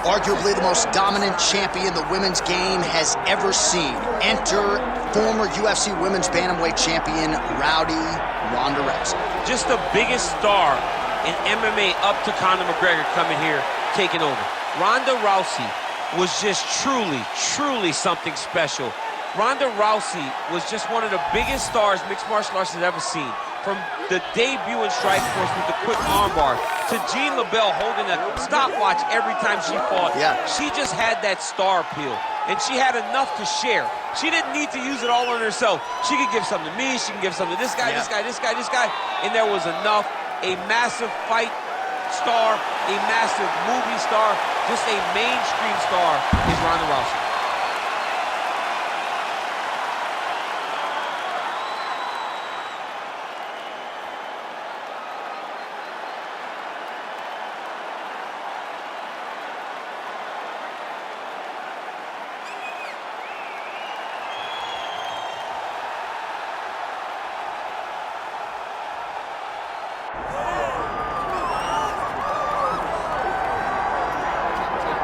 Arguably the most dominant champion the women's game has ever seen. Enter former UFC women's bantamweight champion, Ronda Rousey. Just the biggest star in MMA up to Conor McGregor coming here, taking over. Ronda Rousey was just truly something special. Ronda Rousey was just one of the biggest stars mixed martial arts has ever seen. From the debut in Strikeforce with the quick armbar to Jean LaBelle holding a stopwatch every time she fought. Yeah. She just had that star appeal, and she had enough to share. She didn't need to use it all on herself. She could give something to me, she can give something to this guy, this guy, and there was enough. A massive fight star, a massive movie star, just a mainstream star is Ronda Rousey.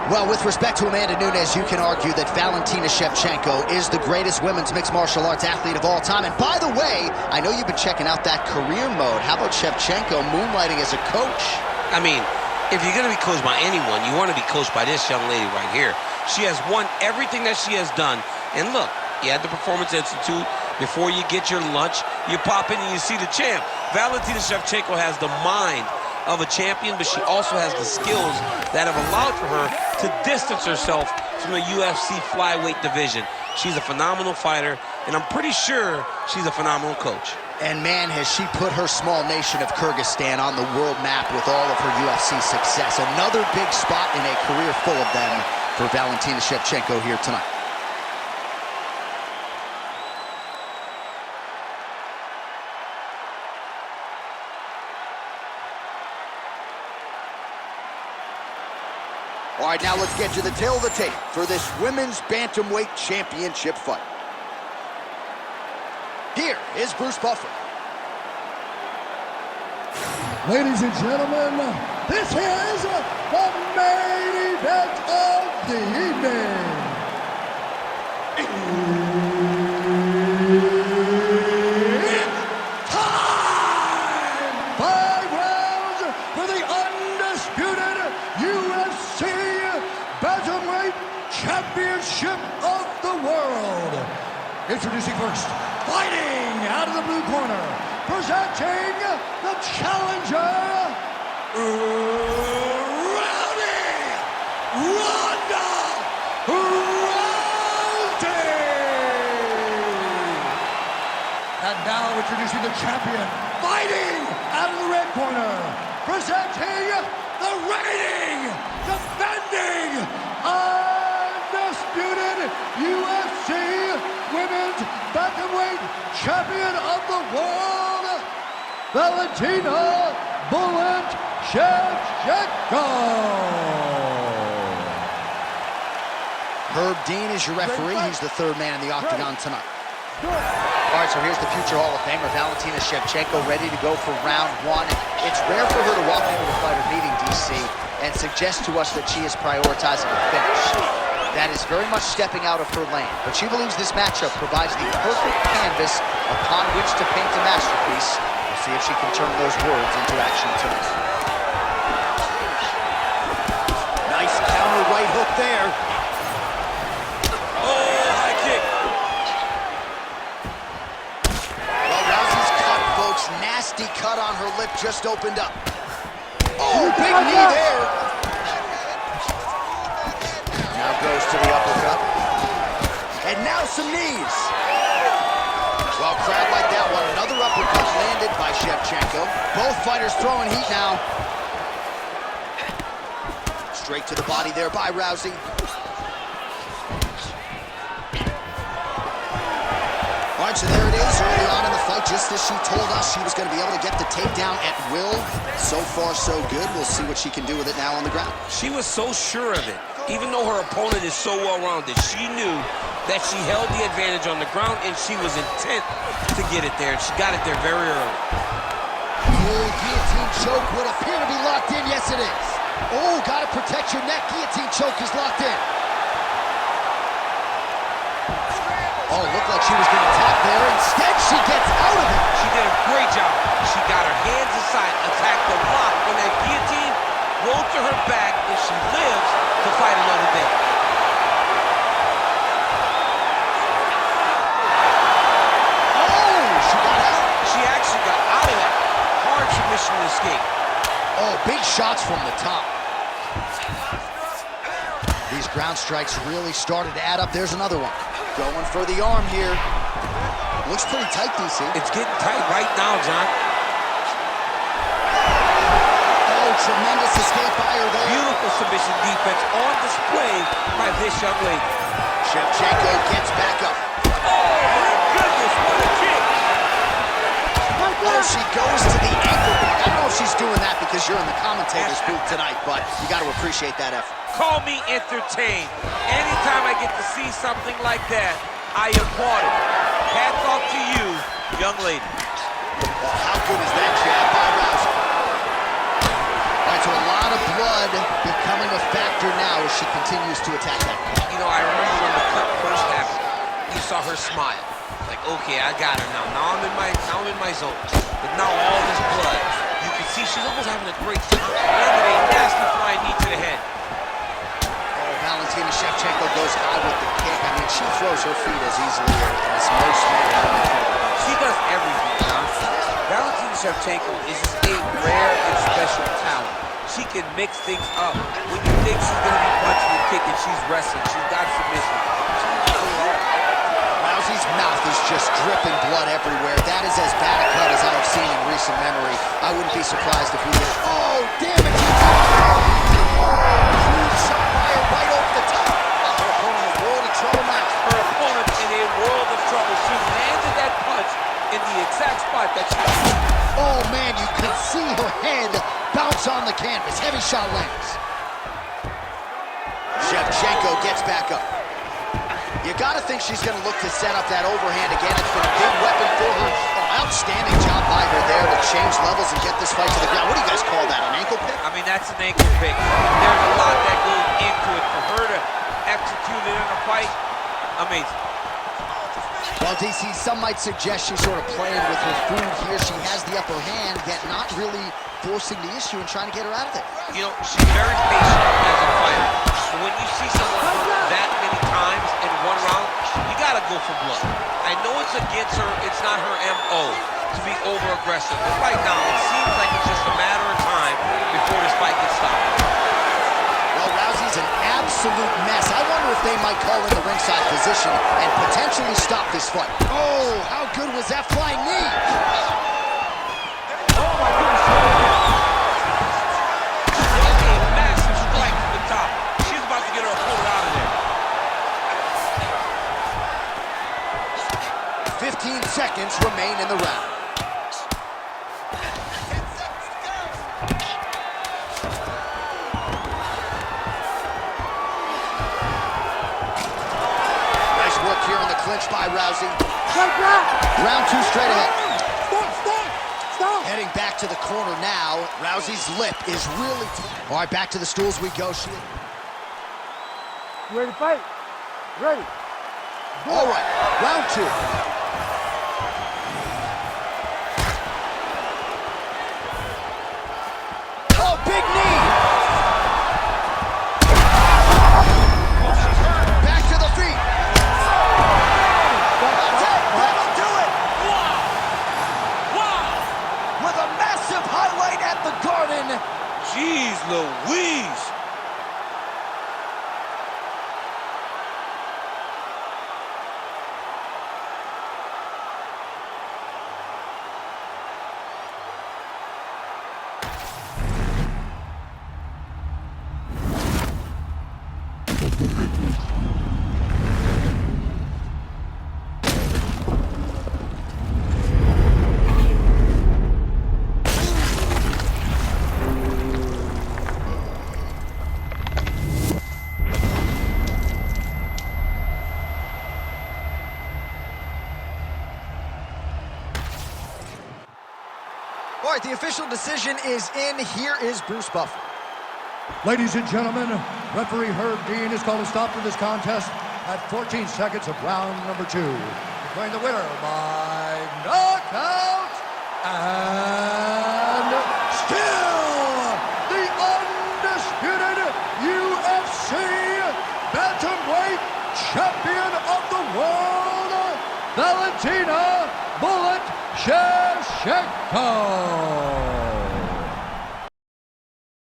Well, with respect to Amanda Nunes, you can argue that Valentina Shevchenko is the greatest women's mixed martial arts athlete of all time. And by the way, I know you've been checking out that career mode. How about Shevchenko moonlighting as a coach? I mean, if you're going to be coached by anyone, you want to be coached by this young lady right here. She has won everything that she has done. And look, you at the Performance Institute, before you get your lunch, you pop in and you see the champ. Valentina Shevchenko has the mind of a champion, but she also has the skills that have allowed for her to distance herself from the UFC flyweight division. She's a phenomenal fighter, and I'm pretty sure she's a phenomenal coach. And man, has she put her small nation of Kyrgyzstan on the world map with all of her UFC success. Another big spot in a career full of them for Valentina Shevchenko here tonight. All right, now let's get to the tail of the tape for this women's bantamweight championship fight. Here is Bruce Buffer. Ladies and gentlemen, this is the main event of the evening. It's time! 5 rounds for the undisputed UFC Bantamweight Championship of the world. Introducing first, fighting out of the blue corner, presenting the challenger, Ronda Rousey. And now introducing the champion, fighting out of the red corner, presenting the reigning, defending, undisputed UFC Women's Bantamweight Champion of the World, Valentina "Bullet" Shevchenko. Herb Dean is your referee. He's the third man in the octagon tonight. All right, so here's the future Hall of Famer, Valentina Shevchenko, ready to go for round one. It's rare for her to walk into a fighter meeting, DC, and suggest to us that she is prioritizing a finish. That is very much stepping out of her lane, but she believes this matchup provides the perfect canvas upon which to paint a masterpiece. We'll see if she can turn those words into action tonight. Nice counter right hook there. Nasty cut on her lip just opened up. Oh, big knee there. Now goes to the uppercut. And now some knees. Well, crowd like that one. Another uppercut landed by Shevchenko. Both fighters throwing heat now. Straight to the body there by Rousey. All right, so there it is, early on in the fight, just as she told us she was going to be able to get the takedown at will. So far, so good. We'll see what she can do with it now on the ground. She was so sure of it. Even though her opponent is so well-rounded, she knew that she held the advantage on the ground, and she was intent to get it there, and she got it there very early. Oh, guillotine choke would appear to be locked in. Yes, it is. Oh, gotta protect your neck. Guillotine choke is locked in. Oh, looked like she was gonna tap there. Instead, she gets out of it. She did a great job. She got her hands aside, attacked the lock when that guillotine rolled to her back, and she lives to fight another day. Oh, she got out. She actually got out of that hard submission escape. Oh, big shots from the top. These ground strikes really started to add up. There's another one. Going for the arm here. Looks pretty tight, DC. It's getting tight right now, John. Oh, tremendous escape by her there. Beautiful submission defense on display by this young lady. Shevchenko gets back up. Oh, my goodness, what a kick! Oh, she goes to the ankle. I don't know if she's doing that because you're in the commentator's booth tonight, but you got to appreciate that effort. Call me entertained. Anytime I get to see something like that, I applaud it. Hats off to you, young lady. Oh, how good is that jab by Rousey? All right, so a lot of blood becoming a factor now as she continues to attack that. You know, I remember when the cut first happened, you saw her smile. Like, okay, I got her now. Now I'm in my zone. But now all this blood, you can see she's almost having a great time. Landed a nasty flying knee to the head. Valentina Shevchenko goes high with the kick. I mean, she throws her feet as easily as most men. She does everything, John. Valentina Shevchenko is just a rare and special talent. She can mix things up. When you think she's going to be punching and kicking, she's wrestling. She's got submission. She can do it all. Rousey's mouth is just dripping blood everywhere. That is as bad a cut as I have seen in recent memory. I wouldn't be surprised if we did. Oh, damn it! Huge shot by her right over the top. Her opponent in a world of trouble now. Her opponent in a world of trouble. She landed that punch in the exact spot that she... Oh, man, you could see her head bounce on the canvas. Heavy shot lands. Shevchenko gets back up. You gotta think she's gonna look to set up that overhand again. It's been a big weapon for her. Oh, outstanding job by her there to change levels and get this fight to the ground. What do you guys call that, an ankle pick? I mean, that's an ankle pick. There's a lot that goes into it. For her to execute it in a fight, amazing. Well, DC, some might suggest she's sort of playing with her food here. She has the upper hand, yet not really forcing the issue and trying to get her out of there. You know, she's very patient as a fighter. So when you see someone hurt that many times in one round, you gotta go for blood. I know it's against her, it's not her MO to be over-aggressive, but right now it seems like it's just a matter of time before this fight gets stopped. Well, Rousey's an absolute mess. I wonder if they might call in the ringside position and potentially stop this fight. Oh, how good was that flying knee? Oh my goodness. That's a massive strike from the top. She's about to get her opponent out of there. 15 seconds remain in the round. Nice work here in the clinch by Rousey. Round two straight ahead. Stop! Heading back to the corner now. Rousey's lip is really... All right, back to the stools we go. You ready to fight? Ready. All right, round two. Oh, big knee! Back to the feet. That'll do it! Wow! With a massive highlight at the Garden. Jeez Louise! All right, the official decision is in. Here is Bruce Buffer. Ladies and gentlemen, referee Herb Dean has called a stop to this contest at 14 seconds of round number 2. Declaring the winner by knockout and still the undisputed UFC bantamweight champion of the world, Valentina "Bullet" Shevchenko.